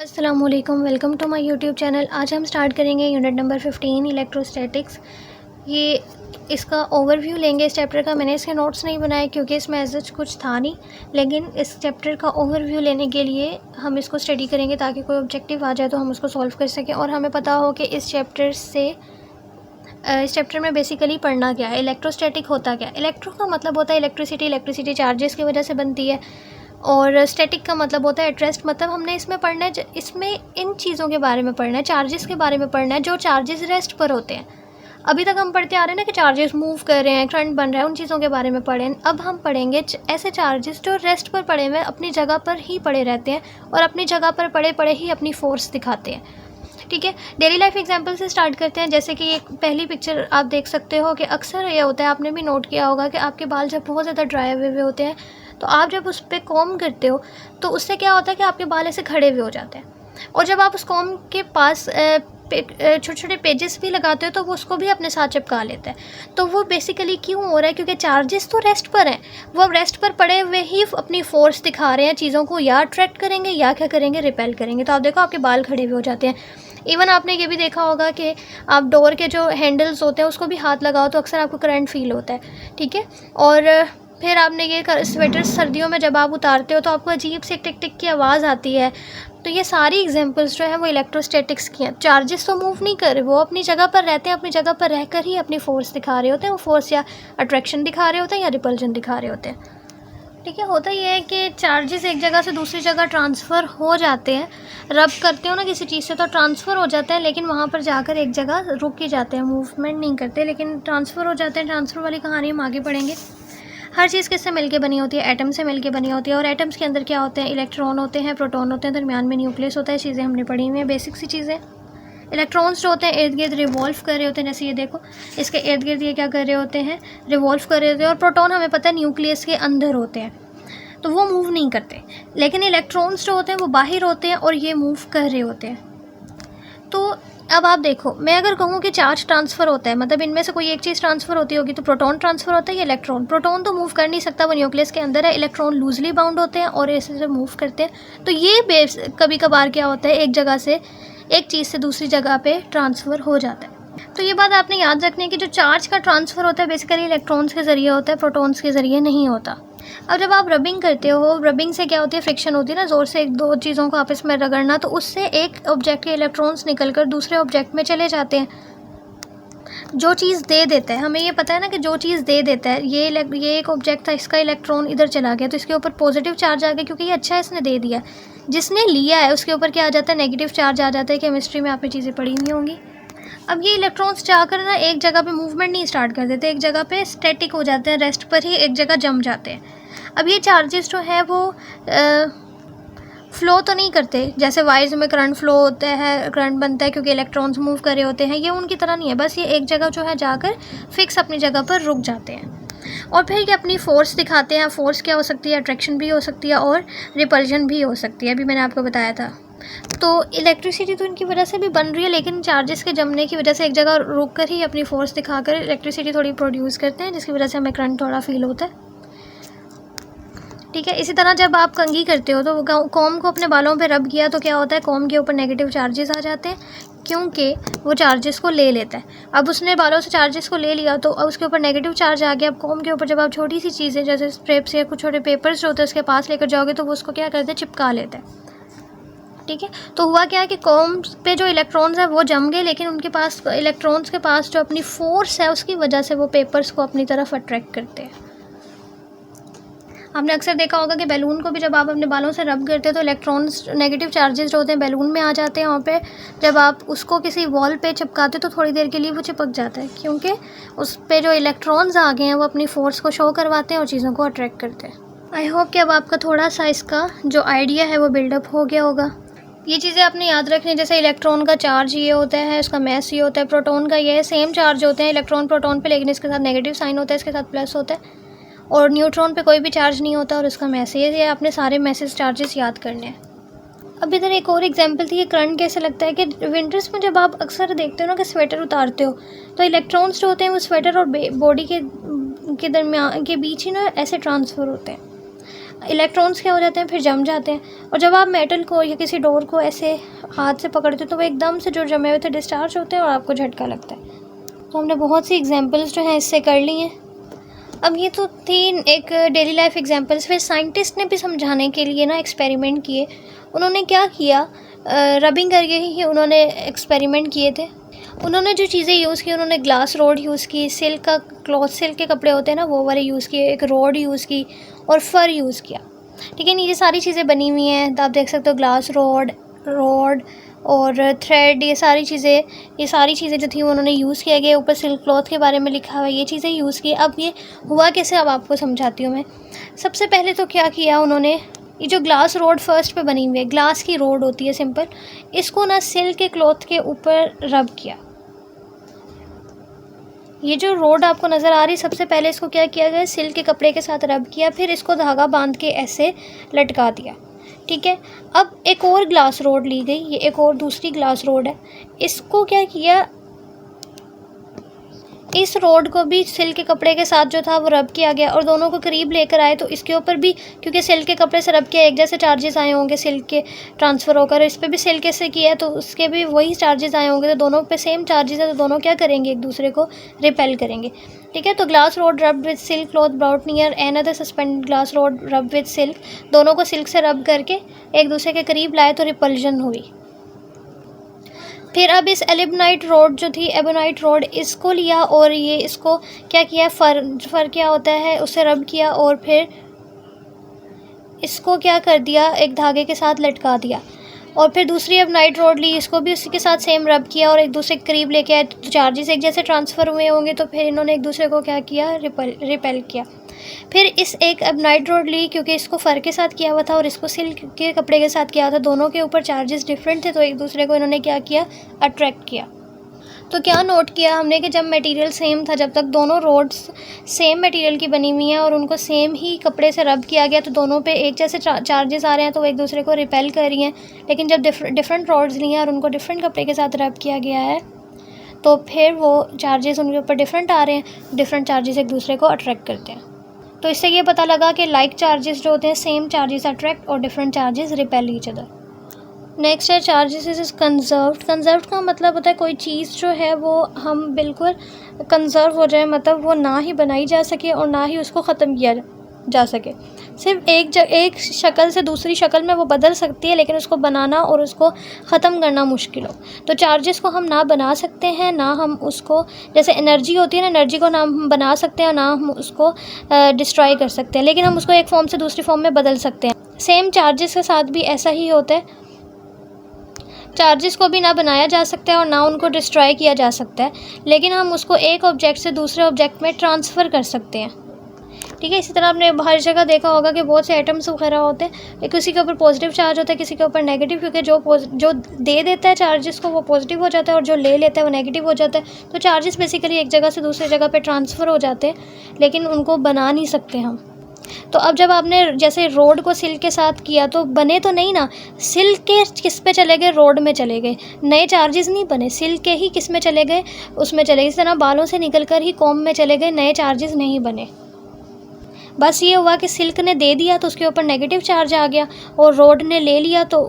अस्सलामुअलैकुम, welcome to my YouTube channel. आज हम स्टार्ट करेंगे यूनिट नंबर 15 इलेक्ट्रोस्टैटिक्स। ये इसका ओवरव्यू लेंगे इस चैप्टर का। मैंने इसके नोट्स नहीं बनाए क्योंकि इसमें ऐसा कुछ था नहीं, लेकिन इस चैप्टर का ओवरव्यू लेने के लिए हम इसको स्टडी करेंगे ताकि कोई ऑब्जेक्टिव आ जाए तो हम उसको सॉल्व कर सकें और हमें पता हो कि इस चैप्टर में बेसिकली पढ़ना क्या है, इलेक्ट्रोस्टैटिक होता क्या है। इलेक्ट्रो का मतलब होता है इलेक्ट्रिसिटी, इलेक्ट्रिसिटी चार्जेस की वजह से बनती है, और स्टैटिक का मतलब होता है एट रेस्ट। मतलब हमने इसमें पढ़ना है, इसमें इन चीज़ों के बारे में पढ़ना है, चार्जेस के बारे में पढ़ना है जो चार्जेस रेस्ट पर होते हैं। अभी तक हम पढ़ते आ रहे हैं ना कि चार्जेस मूव कर रहे हैं, करंट बन रहा है, उन चीज़ों के बारे में पढ़ें। अब हम पढ़ेंगे ऐसे चार्जेस जो रेस्ट पर पड़े हुए अपनी जगह पर ही पड़े रहते हैं और अपनी जगह पर पड़े पड़े ही अपनी फोर्स दिखाते हैं। ठीक है, डेली लाइफ एग्जांपल से स्टार्ट करते हैं। जैसे कि एक पहली पिक्चर आप देख सकते हो कि अक्सर ये होता है, आपने भी नोट किया होगा कि आपके बाल जब बहुत ज़्यादा ड्राई हुए होते हैं तो आप जब उस पर कॉम्ब करते हो तो उससे क्या होता है कि आपके बाल ऐसे खड़े हुए हो जाते हैं, और जब आप उस कॉम्ब के पास छोटे छोटे पेजेस भी लगाते हो तो वो उसको भी अपने साथ चिपका लेता है। तो वो बेसिकली क्यों हो रहा है? क्योंकि चार्जेस तो रेस्ट पर हैं, वो अब रेस्ट पर पड़े हुए ही अपनी फोर्स दिखा रहे हैं, चीज़ों को या अट्रैक्ट करेंगे या क्या करेंगे, रिपेल करेंगे। तो आप देखो आपके बाल खड़े हुए हो जाते हैं। इवन आपने ये भी देखा होगा कि आप डोर के जो हैंडल्स होते हैं उसको भी हाथ लगाओ तो अक्सर आपको करंट फील होता है। ठीक है, और फिर आपने ये स्वेटर सर्दियों में जब आप उतारते हो तो आपको अजीब से टिक टिक की आवाज़ आती है। तो ये सारी एग्जांपल्स जो है वो इलेक्ट्रोस्टैटिक्स की हैं। चार्जेस तो मूव नहीं कर रहे, वो अपनी जगह पर रहते हैं, अपनी जगह पर रहकर ही अपनी फोर्स दिखा रहे होते हैं। वो फोर्स या अट्रैक्शन दिखा रहे होते हैं या रिपल्जन दिखा रहे होते हैं। ठीक है, होता ये है कि चार्जेस एक जगह से दूसरी जगह ट्रांसफ़र हो जाते हैं। रब करते हो ना किसी चीज़ से तो ट्रांसफ़र हो जाते हैं, लेकिन वहाँ पर जाकर एक जगह रुक ही जाते हैं, मूवमेंट नहीं करते, लेकिन ट्रांसफ़र हो जाते हैं। ट्रांसफ़र वाली कहानी हम आगे पढ़ेंगे। हर चीज़ किससे मिलके बनी होती है? एटम से मिलके बनी होती है। और एटम्स के अंदर क्या होते हैं? इलेक्ट्रॉन होते हैं, प्रोटॉन होते हैं, दरमियान में न्यूक्लियस होता है। चीज़ें हमने पढ़ी हुई हैं, बेसिक सी चीज़ें। इलेक्ट्रॉन्स जो होते हैं इर्द गिर्द रिवॉल्व कर रहे होते हैं। जैसे ये देखो, इसके इर्द गिर्द ये क्या कर रहे होते हैं? रिवॉल्व कर रहे होते हैं। और प्रोटॉन हमें पता है न्यूक्लियस के अंदर होते हैं, तो वो मूव नहीं करते। लेकिन इलेक्ट्रॉन्स जो होते हैं वो बाहर होते हैं और ये मूव कर रहे होते हैं। तो अब आप देखो, मैं अगर कहूँ कि चार्ज ट्रांसफ़र होता है, मतलब इनमें से कोई एक चीज़ ट्रांसफ़र होती होगी, तो प्रोटॉन ट्रांसफ़र होता है या इलेक्ट्रॉन? प्रोटॉन तो मूव कर नहीं सकता, वो न्यूक्लियस के अंदर है। इलेक्ट्रॉन लूजली बाउंड होते हैं और ऐसे से मूव करते हैं। तो ये कभी कभार क्या होता है, एक जगह से एक चीज़ से दूसरी जगह पे ट्रांसफ़र हो जाता है। तो ये बात आपने याद रखनी है कि जो चार्ज का ट्रांसफ़र होता है बेसिकली इलेक्ट्रॉन्स के ज़रिए होता है, प्रोटॉन्स के ज़रिए नहीं होता। अब जब आप रबिंग करते हो, रबिंग से क्या होती है? फ्रिक्शन होती है ना, ज़ोर से एक दो चीज़ों को आपस में रगड़ना, तो उससे एक ऑब्जेक्ट के इलेक्ट्रॉन्स निकलकर दूसरे ऑब्जेक्ट में चले जाते हैं। जो चीज़ दे देता है, हमें ये पता है ना कि जो चीज़ दे देता है, ये एक ऑब्जेक्ट था, इसका इलेक्ट्रॉन इधर चला गया तो इसके ऊपर पॉजिटिव चार्ज आ गया क्योंकि ये अच्छा है, इसने दे दिया। जिसने लिया है उसके ऊपर क्या आ जाता है? नेगेटिव चार्ज आ जाता है। केमिस्ट्री में आपने चीज़ें पढ़ी हुई होंगी। अब ये इलेक्ट्रॉन्स जाकर ना एक जगह पे मूवमेंट नहीं स्टार्ट कर देते, एक जगह पे स्टैटिक हो जाते हैं, रेस्ट पर ही एक जगह जम जाते हैं। अब ये चार्जेस जो है वो फ़्लो तो नहीं करते, जैसे वायर्स में करंट फ़्लो होता है, करंट बनता है क्योंकि इलेक्ट्रॉन्स मूव कर रहे होते हैं। ये उनकी तरह नहीं है, बस ये एक जगह जो है जाकर फिक्स अपनी जगह पर रुक जाते हैं और फिर ये अपनी फ़ोर्स दिखाते हैं। फ़ोर्स क्या हो सकती है? अट्रैक्शन भी हो सकती है और रिपल्जन भी हो सकती है, अभी मैंने आपको बताया था। तो इलेक्ट्रिसिटी तो इनकी वजह से भी बन रही है, लेकिन चार्जेस के जमने की वजह से एक जगह रुक कर ही अपनी फ़ोर्स दिखाकर इलेक्ट्रिसिटी थोड़ी प्रोड्यूस करते हैं, जिसकी वजह से हमें करंट थोड़ा फील होता है। ठीक है, इसी तरह जब आप कंघी करते हो तो कॉम को अपने बालों पे रब किया तो क्या होता है? कॉम के ऊपर नेगेटिव चार्जेस आ जाते हैं क्योंकि वो चार्जेस को ले लेता है। अब उसने बालों से चार्जेस को ले लिया तो अब उसके ऊपर नेगेटिव चार्ज आ गया। अब कॉम के ऊपर जब आप छोटी सी चीज़ें जैसे स्ट्रेप्स या कुछ छोटे पेपर्स जो होते हैं उसके पास लेकर जाओगे तो वो उसको क्या करते हैं? चिपका लेते हैं। ठीक है, तो हुआ क्या कि कॉम पे जो इलेक्ट्रॉन्स है वो जम गए, लेकिन उनके पास इलेक्ट्रॉन्स के पास जो अपनी फोर्स है उसकी वजह से वो पेपर्स को अपनी तरफ अट्रैक्ट करते हैं। आपने अक्सर देखा होगा कि बैलून को भी जब आप अपने बालों से रब करते हो तो इलेक्ट्रॉन्स नेगेटिव चार्जेस जो होते हैं बैलून में आ जाते हैं। वहाँ पे जब आप उसको किसी वॉल पे चिपकाते हो तो थोड़ी देर के लिए वो चिपक जाता है क्योंकि उस पे जो इलेक्ट्रॉन्स आ गए हैं वो अपनी फ़ोर्स को शो करवाते हैं और चीज़ों को अट्रैक्ट करते हैं। आई होप कि अब आपका थोड़ा सा इसका जो आइडिया है वो बिल्डअप हो गया होगा। ये चीज़ें आपने याद रखनी है, जैसे इलेक्ट्रॉन का चार्ज ये होता है, उसका मैस ये होता है। प्रोटॉन का ये सेम चार्ज होते हैं, इलेक्ट्रॉन प्रोटॉन पे, लेकिन इसके साथ नेगेटिव साइन होता है, इसके साथ प्लस होता है। और न्यूट्रॉन पे कोई भी चार्ज नहीं होता और उसका मैस ये आपने सारे मैसेज चार्जेस याद करने हैं। अब इधर एक और एग्जांपल थी कि करंट कैसे लगता है कि विंटर्स में जब आप अक्सर देखते हो ना कि स्वेटर उतारते हो तो इलेक्ट्रॉन्स जो होते हैं वो स्वेटर और बॉडी के दरमियान के बीच ही ना ऐसे ट्रांसफ़र होते हैं। इलेक्ट्रॉन्स क्या हो जाते हैं, फिर जम जाते हैं। और जब आप मेटल को या किसी डोर को ऐसे हाथ से पकड़ते हो तो वो एकदम से जो जमे हुए थे डिस्चार्ज होते हैं और आपको झटका लगता है। तो हमने बहुत सी एग्जांपल्स जो हैं इससे कर ली हैं। अब ये तो थी एक डेली लाइफ एग्जांपल्स। फिर साइंटिस्ट ने भी समझाने के लिए ना एक्सपेरिमेंट किए। उन्होंने क्या किया, रबिंग करके ही उन्होंने एक्सपेरिमेंट किए थे। उन्होंने जो चीज़ें यूज़ की, उन्होंने ग्लास रोड यूज़ की, सिल्क का क्लॉथ, सिल्क के कपड़े होते हैं ना वो वाले यूज़ किए, एक रोड यूज़ की और फर यूज़ किया। ठीक है, ये सारी चीज़ें बनी हुई हैं, तो आप देख सकते हो ग्लास रोड और थ्रेड, ये सारी चीज़ें जो थी उन्होंने यूज़ किया गया। ऊपर सिल्क क्लॉथ के बारे में लिखा हुआ है, ये चीज़ें यूज़ की। अब ये हुआ कैसे, अब आपको समझाती हूँ मैं। सबसे पहले तो क्या किया उन्होंने, ये जो ग्लास रोड फर्स्ट पे बनी हुई है, ग्लास की रोड होती है सिंपल, इसको ना सिल्क के क्लॉथ के ऊपर रब किया। ये जो रोड आपको नज़र आ रही, सबसे पहले इसको क्या किया गया, सिल्क के कपड़े के साथ रब किया, फिर इसको धागा बांध के ऐसे लटका दिया। ठीक है, अब एक और ग्लास रोड ली गई, ये एक और दूसरी ग्लास रोड है। इसको क्या किया, इस रोड को भी सिल्क के कपड़े के साथ जो था वो रब किया गया और दोनों को करीब लेकर आए। तो इसके ऊपर भी, क्योंकि सिल्क के कपड़े से रब किया, एक जैसे चार्जेस आए होंगे सिल्क के ट्रांसफ़र होकर, इस पर भी सिल्क से किया है तो उसके भी वही चार्जेस आए होंगे। तो दोनों पे सेम चार्जेस है, तो दोनों क्या करेंगे, एक दूसरे को रिपेल करेंगे। ठीक है, तो ग्लास रोड रब with silk cloth brought near another suspended glass rod रब विद सिल्क, दोनों को सिल्क से रब करके एक दूसरे के करीब लाए तो रिपल्जन हुई। फिर अब इस एलिबनाइट रोड जो थी, एबोनाइट रोड, इसको लिया और ये इसको क्या किया, फर क्या होता है उससे रब किया और फिर इसको क्या कर दिया, एक धागे के साथ लटका दिया। और फिर दूसरी एबोनाइट रोड ली, इसको भी उसी के साथ सेम रब किया और एक दूसरे के करीब लेके आए। तो चार्जेस एक जैसे ट्रांसफ़र हुए होंगे, तो फिर इन्होंने एक दूसरे को क्या किया, रिपेल किया। फिर इस एक एबोनाइट रोड ली, क्योंकि इसको फ़र के साथ किया हुआ था और इसको सिल्क के कपड़े के साथ किया था, दोनों के ऊपर चार्जेस डिफरेंट थे, तो एक दूसरे को इन्होंने क्या किया, अट्रैक्ट किया। तो क्या नोट किया हमने कि जब मटेरियल सेम था, जब तक दोनों रोड्स सेम मटेरियल की बनी हुई हैं और उनको सेम ही कपड़े से रब किया गया, तो दोनों पे एक जैसे चार्जेस आ रहे हैं, तो वो एक दूसरे को रिपेल कर रही हैं। लेकिन जब डिफरेंट रोड्स ली हैं और उनको डिफरेंट कपड़े के साथ रब किया गया है, तो फिर वो चार्जेस उनके ऊपर डिफरेंट आ रहे हैं, डिफरेंट चार्जेस एक दूसरे को अट्रैक्ट करते हैं। तो इससे ये पता लगा कि लाइक चार्जेस जो होते हैं, सेम चार्जेस अट्रैक्ट और different charges repel each other. Next है चार्जेस इज कंजर्व्ड। कंजर्व्ड का मतलब होता है कोई चीज़ जो है वो हम बिल्कुल कंजर्व हो जाए, मतलब वो ना ही बनाई जा सके और ना ही उसको ख़त्म किया जा सके। सिर्फ एक शक्ल से दूसरी शक्ल में वो बदल सकती है, लेकिन उसको बनाना और उसको ख़त्म करना मुश्किल हो। तो चार्जेस को हम ना बना सकते हैं, ना हम उसको, जैसे एनर्जी होती है ना, एनर्जी को ना हम बना सकते हैं, ना हम उसको डिस्ट्रॉय कर सकते हैं, लेकिन हम उसको एक फॉर्म से दूसरी फॉर्म में बदल सकते हैं। सेम चार्जेस के साथ भी ऐसा ही होता है। चार्जेस को भी ना बनाया जा सकता है और ना उनको डिस्ट्रॉय किया जा सकता है, लेकिन हम उसको एक ऑब्जेक्ट से दूसरे ऑब्जेक्ट में ट्रांसफ़र कर सकते हैं। ठीक है, इसी तरह आपने हर जगह देखा होगा कि बहुत से एटम्स वगैरह होते हैं, किसी के ऊपर पॉजिटिव चार्ज होता है, किसी के ऊपर नेगेटिव, क्योंकि जो दे देता है चार्जेस को वो पॉजिटिव हो जाता है और जो ले लेता है वो नेगेटिव हो जाता है। तो चार्जेस बेसिकली एक जगह से दूसरी जगह पे ट्रांसफ़र हो जाते हैं, लेकिन उनको बना नहीं सकते हम। तो अब जब आपने जैसे रोड को सिल्क के साथ किया तो बने तो नहीं ना, सिल्क के किस पे चले गए, रोड में चले गए, नए चार्जेस नहीं बने, सिल्क के ही किस में चले गए, उसमें चले गए। इस तरह बालों से निकलकर ही कॉम्ब में चले गए, नए चार्जेस नहीं बने। बस ये हुआ कि सिल्क ने दे दिया तो उसके ऊपर नेगेटिव चार्ज आ गया और रोड ने ले लिया तो।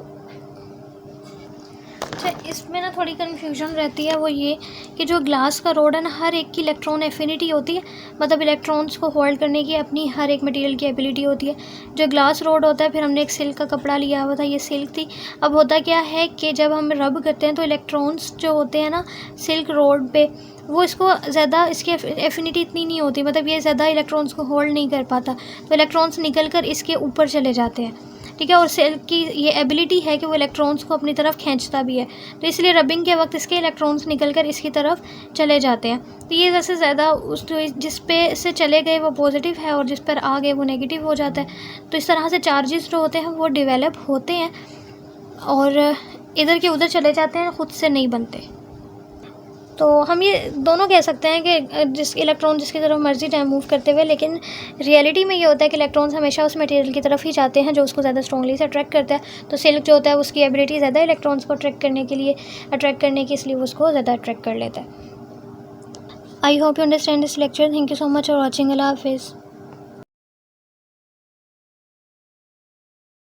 अच्छा, इसमें ना थोड़ी कन्फ्यूजन रहती है, वो ये कि जो ग्लास का रोड है ना, हर एक की इलेक्ट्रॉन एफिनिटी होती है, मतलब इलेक्ट्रॉन्स को होल्ड करने की अपनी हर एक मटेरियल की एबिलिटी होती है। जो ग्लास रोड होता है, फिर हमने एक सिल्क का कपड़ा लिया हुआ था, ये सिल्क थी। अब होता क्या है कि जब हम रब करते हैं तो इलेक्ट्रॉन्स जो होते हैं ना सिल्क रोड पे, वो इसको ज़्यादा, इसकी एफिनिटी इतनी नहीं होती, मतलब ये ज़्यादा इलेक्ट्रॉन्स को होल्ड नहीं कर पाता, तो इलेक्ट्रॉन्स निकल कर इसके ऊपर चले जाते हैं। ठीक है, और सिल्क की ये एबिलिटी है कि वो इलेक्ट्रॉन्स को अपनी तरफ खींचता भी है, तो इसलिए रबिंग के वक्त इसके इलेक्ट्रॉन्स निकल कर इसकी तरफ चले जाते हैं। तो ये जैसे ज़्यादा उस जिस पे से चले गए वो पॉजिटिव है और जिस पर आ गए वो नेगेटिव हो जाता है। तो इस तरह से चार्जेस जो होते हैं वो डेवलप होते हैं और इधर के उधर चले जाते हैं, ख़ुद से नहीं बनते। तो हम ये दोनों कह सकते हैं कि इलेक्ट्रॉन जिसकी तरफ मर्जी टाइम मूव करते हुए, लेकिन रियलिटी में ये होता है कि इलेक्ट्रॉन्स हमेशा उस मटेरियल की तरफ ही जाते हैं जो उसको ज़्यादा स्ट्रॉन्गली से अट्रैक्ट करता है। तो सिल्क जो होता है उसकी एबिलिटी ज़्यादा इलेक्ट्रॉन्स को अट्रैक्ट करने की, इसलिए उसको ज़्यादा अट्रैक्ट कर लेता है। I hope you understand this lecture. Thank you so much for watching. अल्लाह हाफिज़।